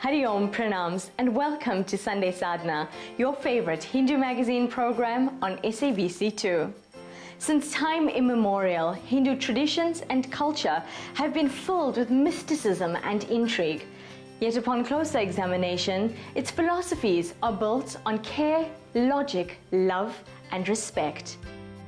Hari Om Pranams and welcome to Sunday Sadhana, your favorite Hindu magazine program on SABC2. Since time immemorial, Hindu traditions and culture have been filled with mysticism and intrigue. Yet upon closer examination, its philosophies are built on care, logic, love and respect.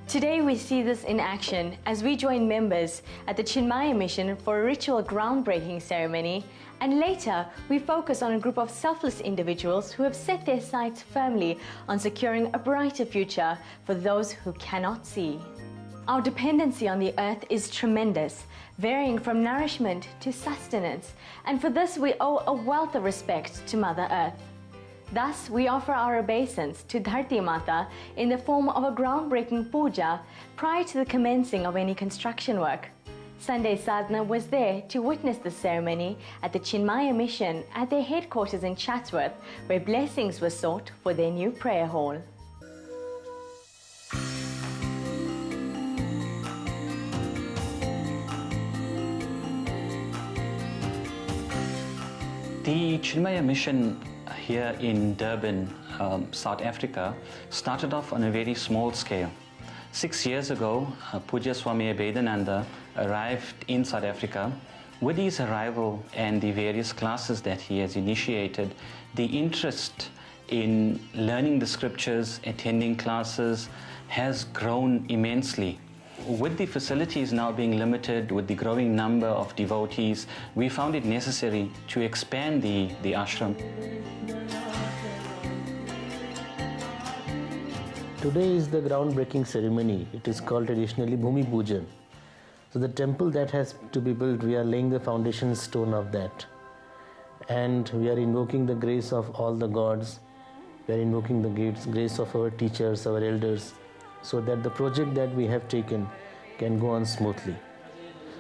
Today we see this in action as we join members at the Chinamaya Mission for a ritual groundbreaking ceremony, and later we focus on a group of selfless individuals who have set their sights firmly on securing a brighter future for those who cannot see. Our dependency on the earth is tremendous, varying from nourishment to sustenance, and for this we owe a wealth of respect to Mother Earth. Thus, we offer our obeisance to Dharthi Mata in the form of a groundbreaking puja prior to the commencing of any construction work. Sunday Sadhana was there to witness the ceremony at the Chinamaya Mission at their headquarters in Chatsworth, where blessings were sought for their new prayer hall. The Chinamaya Mission here in Durban, South Africa, started off on a very small scale. 6 years ago, Puja Swami Abhedananda arrived in South Africa. With his arrival and the various classes that he has initiated, the interest in learning the scriptures, attending classes, has grown immensely. With the facilities now being limited, with the growing number of devotees, we found it necessary to expand the ashram. Today is the groundbreaking ceremony. It is called traditionally Bhumi Pujan. So the temple that has to be built, we are laying the foundation stone of that. And we are invoking the grace of all the gods. We are invoking the grace of our teachers, our elders, so that the project that we have taken can go on smoothly.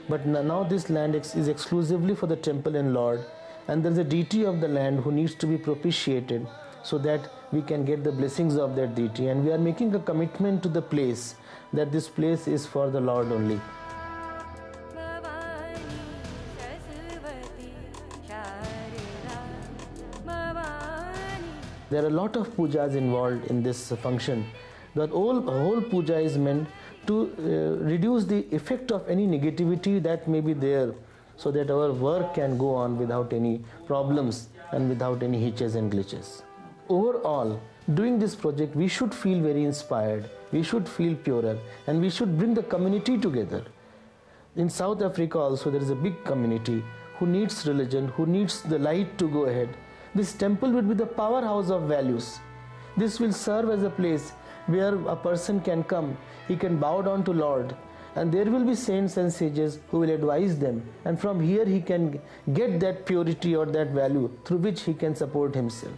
But now this land is exclusively for the temple and Lord, and there is a deity of the land who needs to be propitiated so that we can get the blessings of that deity, and we are making a commitment to the place that this place is for the Lord only. There are a lot of pujas involved in this function. The whole puja is meant to reduce the effect of any negativity that may be there, so that our work can go on without any problems and without any hitches and glitches. Overall, doing this project, we should feel very inspired, we should feel purer, and we should bring the community together. In South Africa also, there is a big community who needs religion, who needs the light to go ahead. This temple will be the powerhouse of values. This will serve as a place where a person can come, he can bow down to Lord, and there will be saints and sages who will advise them, and from here he can get that purity or that value through which he can support himself.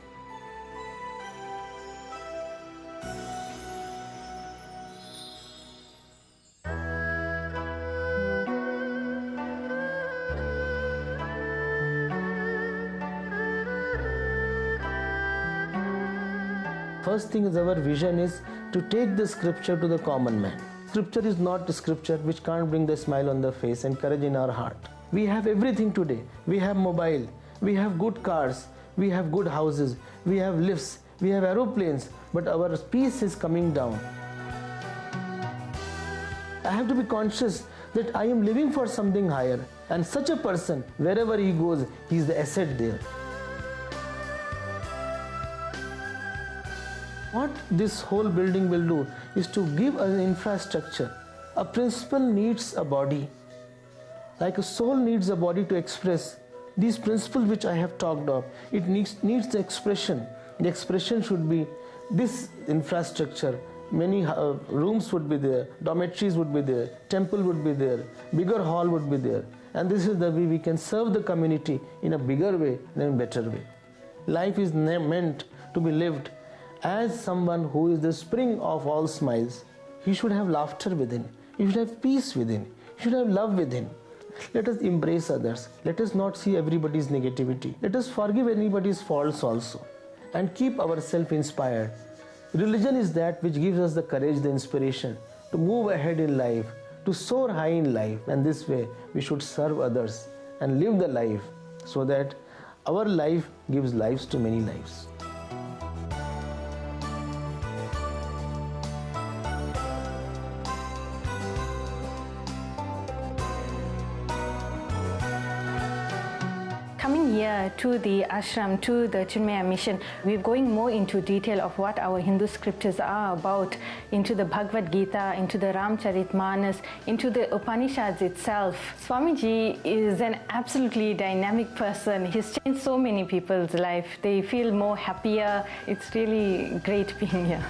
First thing is, our vision is to take the scripture to the common man. Scripture is not the scripture which can't bring the smile on the face and courage in our heart. We have everything today. We have mobile, we have good cars, we have good houses, we have lifts, we have aeroplanes, but our peace is coming down. I have to be conscious that I am living for something higher, and such a person, wherever he goes, he is the asset there. What this whole building will do is to give an infrastructure. A principle needs a body. Like a soul needs a body to express. These principles which I have talked of, it needs the expression. The expression should be this infrastructure. Many rooms would be there, dormitories would be there, temple would be there, bigger hall would be there. And this is the way we can serve the community in a bigger way and in a better way. Life is meant to be lived as someone who is the spring of all smiles. He should have laughter within. He should have peace within. He should have love within. Let us embrace others. Let us not see everybody's negativity. Let us forgive anybody's faults also, and keep ourselves inspired. Religion is that which gives us the courage, the inspiration to move ahead in life, to soar high in life, and this way we should serve others and live the life so that Our life gives lives to many lives. Coming here to the ashram, to the Chinamaya Mission, we're going more into detail of what our Hindu scriptures are about, into the Bhagavad Gita, into the Ramcharitmanas, into the Upanishads itself. Swamiji is an absolutely dynamic person. He's changed so many people's life. They feel more happier. It's really great being here.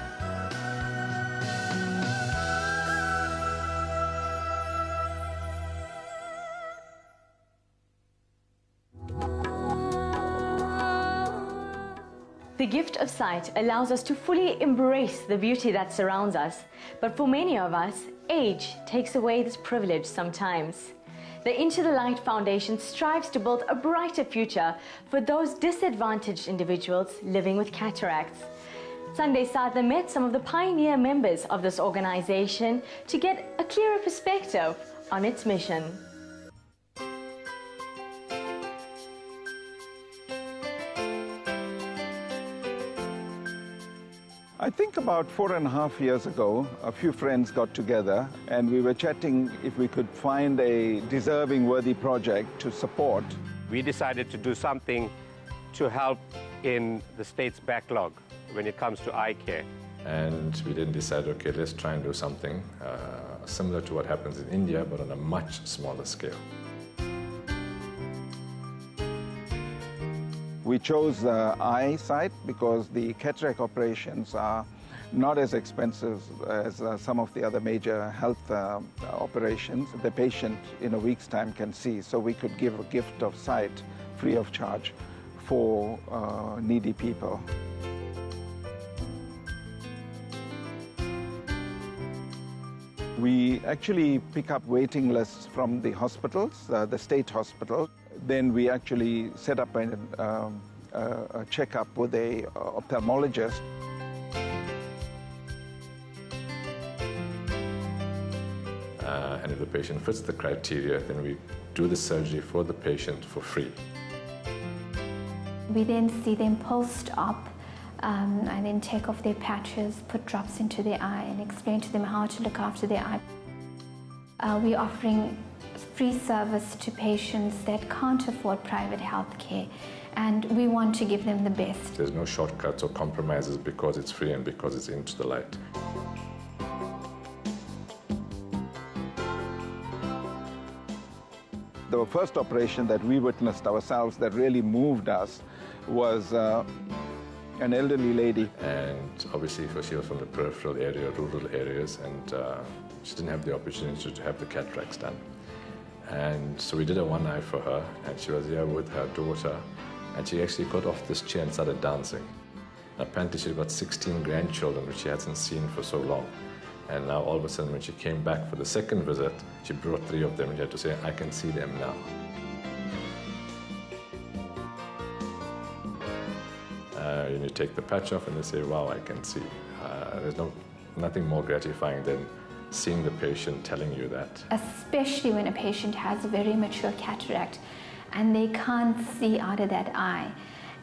The gift of sight allows us to fully embrace the beauty that surrounds us, but for many of us, age takes away this privilege sometimes. The Into the Light Foundation strives to build a brighter future for those disadvantaged individuals living with cataracts. Sunday Sadhana met some of the pioneer members of this organization to get a clearer perspective on its mission. I think about 4.5 years ago, a few friends got together and we were chatting if we could find a deserving, worthy project to support. We decided to do something to help in the state's backlog when it comes to eye care. And we then decided, okay, let's try and do something similar to what happens in India, but on a much smaller scale. We chose the eye site because the cataract operations are not as expensive as some of the other major health operations. The patient in a week's time can see, so we could give a gift of sight free of charge for needy people. We actually pick up waiting lists from the hospitals, the state hospital. Then we actually set up a checkup with a ophthalmologist. And if the patient fits the criteria, then we do the surgery for the patient for free. We then see them post-op and then take off their patches, put drops into their eye and explain to them how to look after their eye. We're offering free service to patients that can't afford private health care, and we want to give them the best. There's no shortcuts or compromises because it's free and because it's into the light. The first operation that we witnessed ourselves that really moved us was an elderly lady. And obviously she was from the peripheral area, rural areas, and she didn't have the opportunity to have the cataracts done. And so we did a one eye for her, and she was here with her daughter, and she actually got off this chair and started dancing. Apparently she'd got 16 grandchildren, which she hadn't seen for so long. And now all of a sudden when she came back for the second visit, she brought 3 of them and she had to say, I can see them now. You take the patch off and they say, wow, I can see. There's nothing more gratifying than seeing the patient telling you that. Especially when a patient has a very mature cataract and they can't see out of that eye.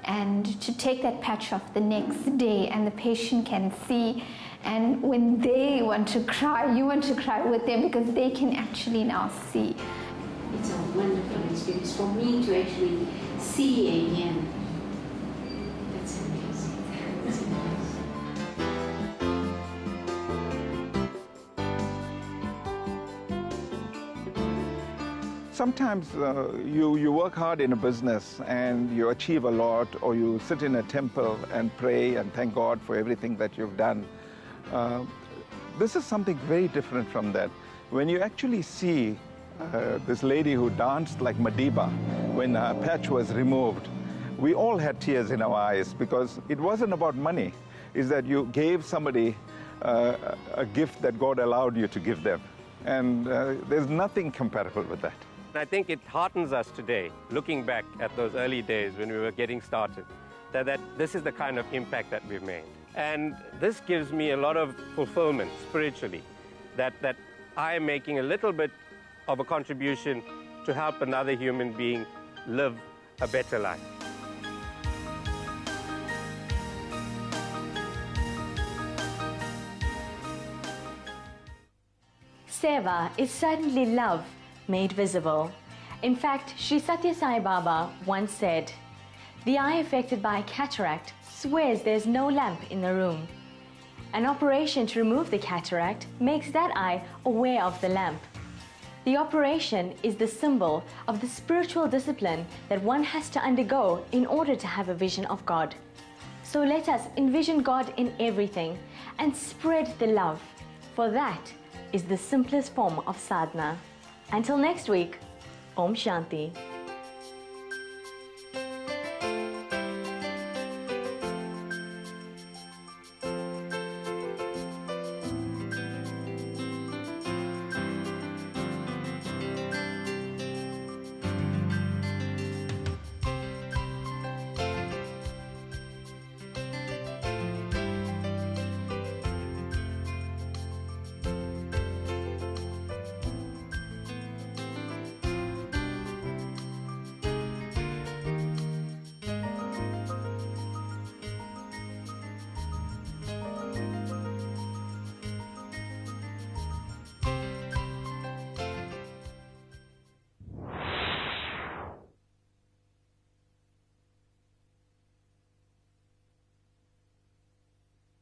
And to take that patch off the next day and the patient can see, and when they want to cry, you want to cry with them because they can actually now see. It's a wonderful experience for me to actually see again. That's amazing. That's amazing. Sometimes you work hard in a business and you achieve a lot, or you sit in a temple and pray and thank God for everything that you've done. This is something very different from that. When you actually see this lady who danced like Madiba when her patch was removed, we all had tears in our eyes because it wasn't about money. It's that you gave somebody a gift that God allowed you to give them. And there's nothing comparable with that. I think it heartens us today, looking back at those early days when we were getting started, that this is the kind of impact that we've made. And this gives me a lot of fulfillment spiritually, that I am making a little bit of a contribution to help another human being live a better life. Seva is certainly love made visible. In fact, Sri Satya Sai Baba once said, "The eye affected by cataract swears there's no lamp in the room. An operation to remove the cataract makes that eye aware of the lamp. The operation is the symbol of the spiritual discipline that one has to undergo in order to have a vision of God. So let us envision God in everything and spread the love, for that is the simplest form of sadhana." Until next week, Om Shanti.